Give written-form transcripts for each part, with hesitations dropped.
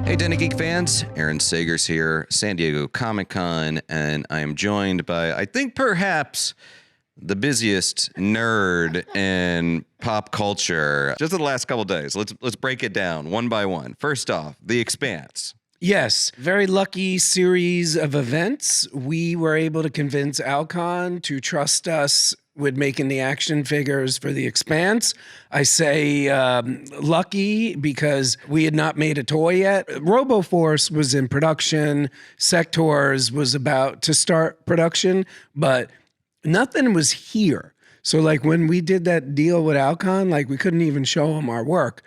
Hey, Den of Geek fans, Aaron Sagers here, San Diego Comic-Con, and I am joined by, I think perhaps, the busiest nerd in pop culture. Just in the last couple of days, let's break it down one by one. First off, The Expanse. Yes, very lucky series of events. We were able to convince Alcon to trust us with making the action figures for The Expanse. I say lucky because we had not made a toy yet. Roboforce was in production. Sectors was about to start production, but nothing was here. So like when we did that deal with Alcon, like we couldn't even show them our work.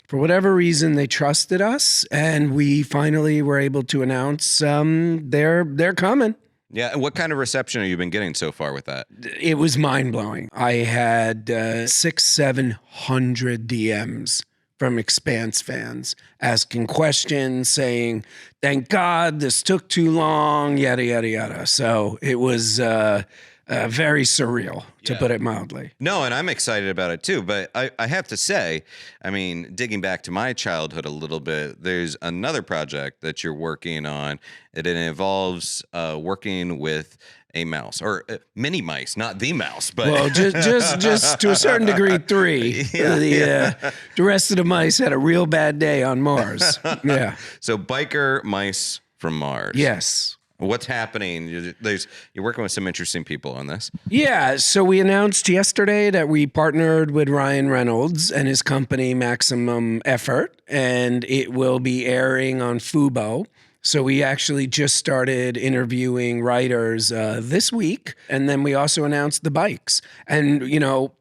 For whatever reason, they trusted us, and we finally were able to announce they're coming. Yeah, and what kind of reception have you been getting so far with that? It was mind-blowing. I had 700 DMs from Expanse fans asking questions, saying, thank God this took too long, yada, yada, yada. So it was very surreal, to put it mildly. No, and I'm excited about it too. But I have to say, I mean, digging back to my childhood a little bit, there's another project that you're working on. It involves working with a mouse, or mini mice, not the mouse, but well, just to a certain degree, three. The rest of the mice had a real bad day on Mars. Yeah. So biker mice from Mars. Yes. What's happening? You're working with some interesting people on this. Yeah, so we announced yesterday that we partnered with Ryan Reynolds and his company Maximum Effort, and it will be airing on Fubo. So we actually just started interviewing writers this week, and then we also announced the bikes. And, you know,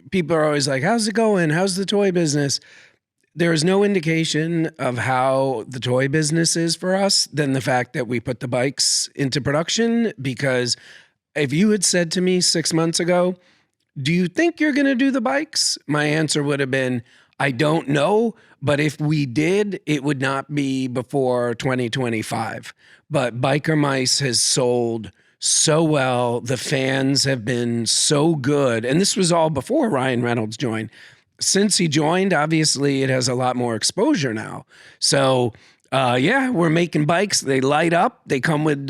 people are always like, how's it going? How's the toy business? There is no indication of how the toy business is for us than the fact that we put the bikes into production. Because if you had said to me 6 months ago, do you think you're going to do the bikes? My answer would have been, I don't know. But if we did, it would not be before 2025. But Biker Mice has sold so well. The fans have been so good. And this was all before Ryan Reynolds joined. Since he joined, obviously, it has a lot more exposure now. So, yeah, we're making bikes. They light up. They come with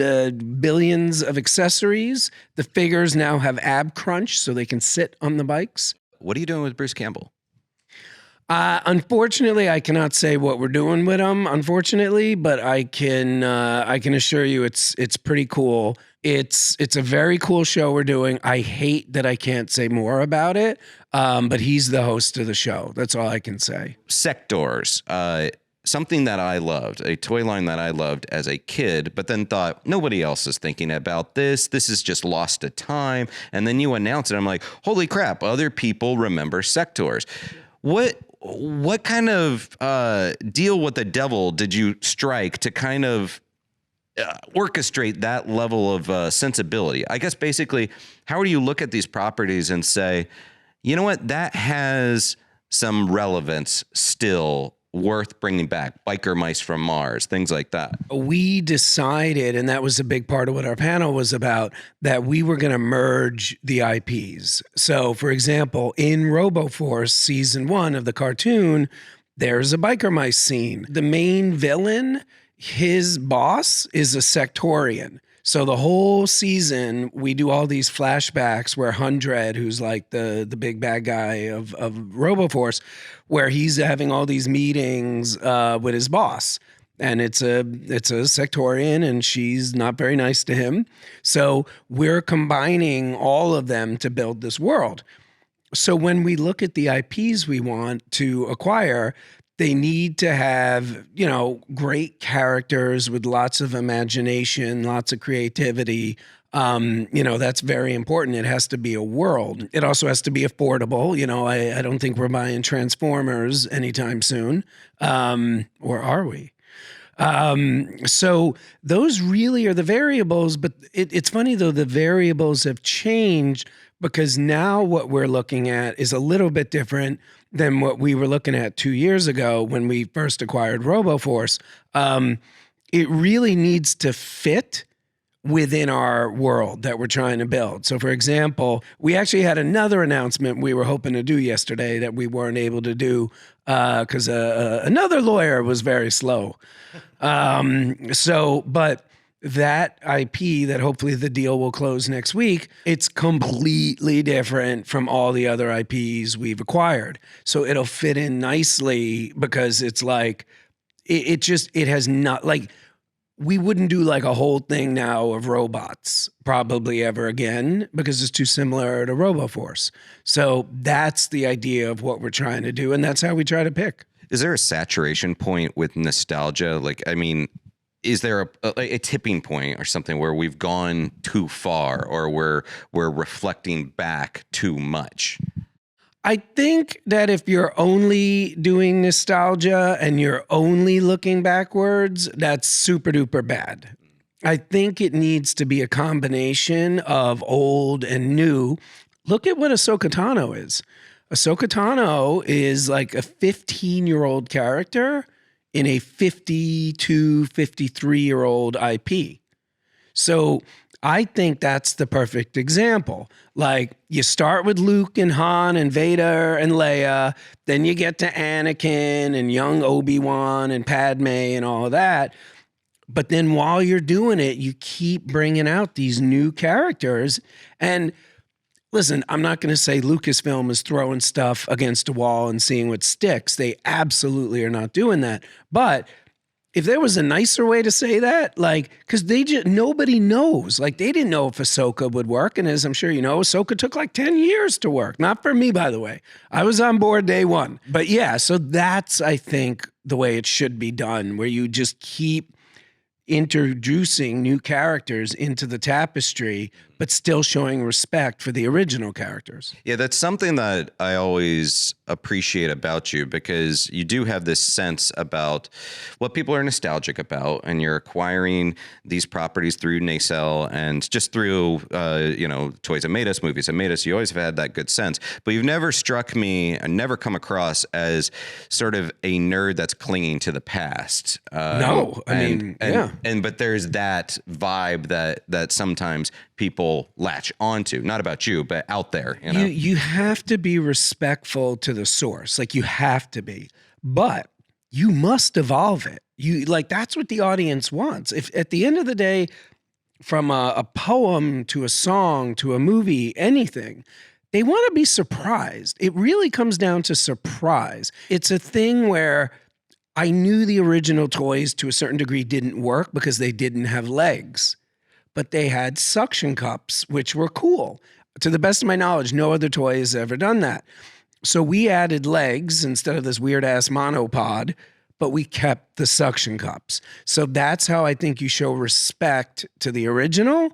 billions of accessories. The figures now have ab crunch, so they can sit on the bikes. What are you doing with Bruce Campbell? Unfortunately, I cannot say what we're doing with him, unfortunately, but I can assure you it's pretty cool. It's a very cool show we're doing. I hate that I can't say more about it, but he's the host of the show. That's all I can say. Sectors, something that I loved, a toy line that I loved as a kid, but then thought, nobody else is thinking about this. This is just lost to time. And then you announce it. I'm like, holy crap, other people remember Sectors. What kind of deal with the devil did you strike to kind of orchestrate that level of sensibility? I guess basically, how do you look at these properties and say, you know what, that has some relevance still worth bringing back? Biker Mice from Mars, things like that. We decided, and that was a big part of what our panel was about, that we were going to merge the IPs. So, for example, in Roboforce season 1 of the cartoon, there's a Biker Mice scene. The main villain, his boss, is a Sectorian. So the whole season, we do all these flashbacks where Hundred, who's like the big bad guy of Roboforce, where he's having all these meetings with his boss. And it's a Sectorian, and she's not very nice to him. So we're combining all of them to build this world. So when we look at the IPs we want to acquire, they need to have, you know, great characters with lots of imagination, lots of creativity. You know, that's very important. It has to be a world. It also has to be affordable. You know, I don't think we're buying Transformers anytime soon. Or are we? So those really are the variables. But it's funny, though, the variables have changed because now what we're looking at is a little bit different than what we were looking at 2 years ago when we first acquired Roboforce. It really needs to fit within our world that we're trying to build. So, for example, we actually had another announcement we were hoping to do yesterday that we weren't able to do because another lawyer was very slow. But that IP that hopefully the deal will close next week, it's completely different from all the other IPs we've acquired. So it'll fit in nicely because it's like, it has not, like, we wouldn't do like a whole thing now of robots probably ever again because it's too similar to Roboforce. So that's the idea of what we're trying to do. And that's how we try to pick. Is there a saturation point with nostalgia? Like, I mean, is there a tipping point or something where we've gone too far or we're reflecting back too much? I think that if you're only doing nostalgia and you're only looking backwards, that's super duper bad. I think it needs to be a combination of old and new. Look at what Ahsoka Tano is. Ahsoka Tano is like a 15-year-old character in a 52, 53-year-old IP. So I think that's the perfect example. Like, you start with Luke and Han and Vader and Leia, then you get to Anakin and young Obi-Wan and Padme and all of that. But then while you're doing it, you keep bringing out these new characters. And listen, I'm not going to say Lucasfilm is throwing stuff against a wall and seeing what sticks. They absolutely are not doing that. But if there was a nicer way to say that, like, because nobody knows. Like, they didn't know if Ahsoka would work. And as I'm sure you know, Ahsoka took like 10 years to work. Not for me, by the way. I was on board day one. But yeah, so that's, I think, the way it should be done, where you just keep introducing new characters into the tapestry, but still showing respect for the original characters. Yeah, that's something that I always appreciate about you, because you do have this sense about what people are nostalgic about, and you're acquiring these properties through Nacelle and just through, toys that made us, movies that made us. You always have had that good sense, but you've never struck me and never come across as sort of a nerd that's clinging to the past. But there's that vibe that sometimes people latch onto, not about you, but out there. You have to be respectful to the source. Like, you have to be, but you must evolve it. That's what the audience wants. If at the end of the day, from a poem to a song to a movie, anything, they want to be surprised. It really comes down to surprise. It's a thing where I knew the original toys to a certain degree didn't work because they didn't have legs, but they had suction cups, which were cool. To the best of my knowledge, no other toy has ever done that. So we added legs instead of this weird ass monopod, but we kept the suction cups. So that's how I think you show respect to the original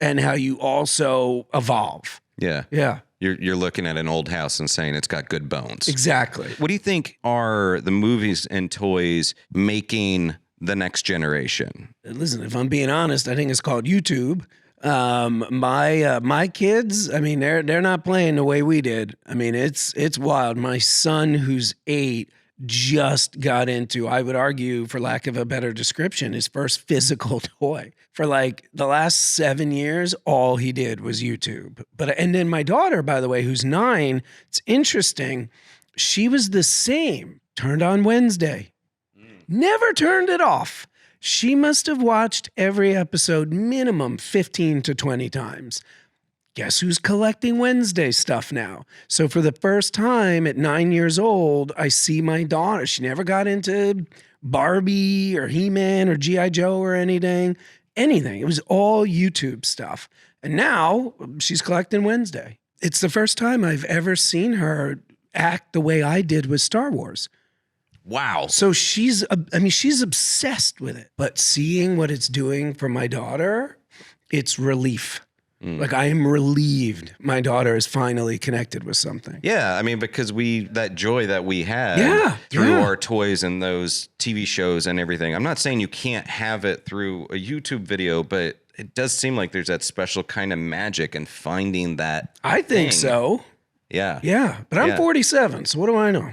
and how you also evolve. Yeah. Yeah. You're looking at an old house and saying it's got good bones. Exactly. What do you think are the movies and toys making the next generation? Listen, if I'm being honest, I think it's called YouTube. My kids, I mean, they're not playing the way we did. I mean, it's wild. My son, who's 8, just got into, I would argue, for lack of a better description, his first physical toy. For like the last 7 years, all he did was YouTube. And then my daughter, by the way, who's 9, it's interesting. She was the same. Turned on Wednesday. Never turned it off. She must have watched every episode minimum 15 to 20 times. Guess who's collecting Wednesday stuff now? So for the first time at 9 years old, I see my daughter. She never got into Barbie or He-Man or G.I. Joe or anything. It was all YouTube stuff. And now she's collecting Wednesday. It's the first time I've ever seen her act the way I did with Star Wars. Wow. So she's obsessed with it. But seeing what it's doing for my daughter, it's relief. Like, I am relieved my daughter is finally connected with something. Yeah, I mean, because that joy that we had through our toys and those TV shows and everything. I'm not saying you can't have it through a YouTube video, but it does seem like there's that special kind of magic in finding that. I think so. Yeah. Yeah, but I'm 47, so what do I know?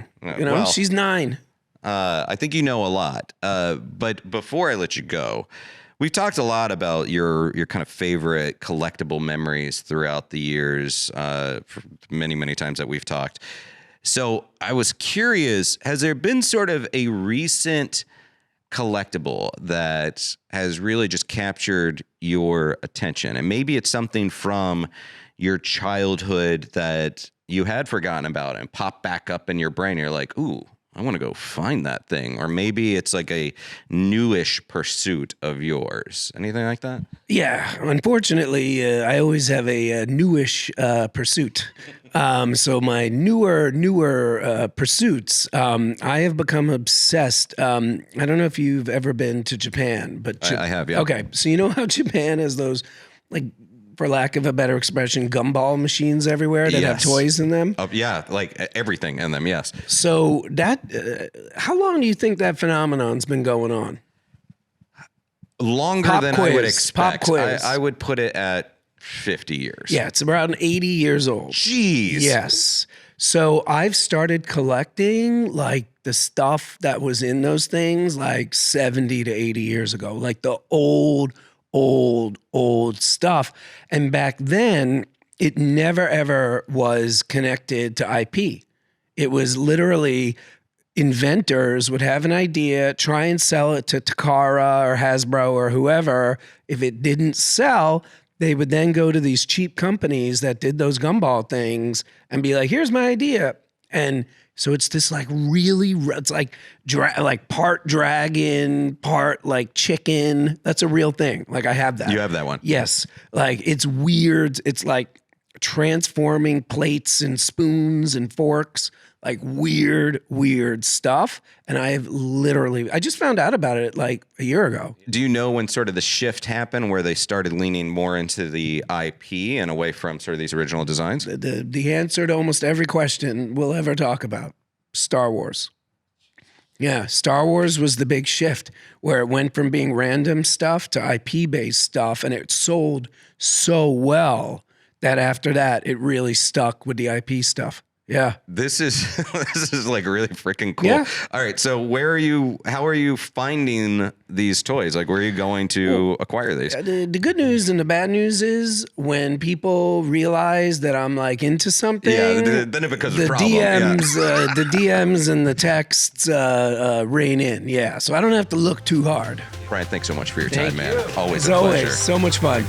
She's 9. I think you know a lot. But before I let you go, We've talked a lot about your kind of favorite collectible memories throughout the years, for many times that we've talked. So I was curious, has there been sort of a recent collectible that has really just captured your attention? And maybe it's something from your childhood that you had forgotten about and popped back up in your brain. You're like, ooh, I want to go find that thing. Or maybe it's like a newish pursuit of yours. Anything like that? Yeah, unfortunately, I always have a newish pursuit. So my newer pursuits, I have become obsessed. I don't know if you've ever been to Japan, but I have, yeah. Okay, so you know how Japan has those, like, for lack of a better expression, gumball machines everywhere that have Yes. toys in them? Yeah, like everything in them, yes. So that, how long do you think that phenomenon's been going on? Longer Pop than I would quiz, expect. pop quiz. I would put it at 50 years. Yeah, it's around 80 years old. Jeez. Yes. So I've started collecting like the stuff that was in those things like 70 to 80 years ago, like the old stuff. And back then, it never ever was connected to IP. It was literally inventors would have an idea, try and sell it to Takara or Hasbro or whoever. If it didn't sell, they would then go to these cheap companies that did those gumball things and be like, here's my idea. And so it's this like really, it's like part dragon, part like chicken. That's a real thing. Like I have that. You have that one? Yes. Like it's weird. It's like transforming plates and spoons and forks, like weird stuff. And I just found out about it like a year ago. Do you know when sort of the shift happened where they started leaning more into the IP and away from sort of these original designs? The answer to almost every question we'll ever talk about, Star Wars. Yeah, Star Wars was the big shift where it went from being random stuff to IP-based stuff, and it sold so well that after that, it really stuck with the IP stuff. Yeah. This is like really freaking cool. Yeah. All right. So how are you finding these toys? Like, where are you going to acquire these? The good news and the bad news is when people realize that I'm like into something. Yeah, then it becomes a problem. DMs, the DMs and the texts rein in. Yeah. So I don't have to look too hard. Brian, thanks so much for your time, man. As Always a pleasure. always, so much fun.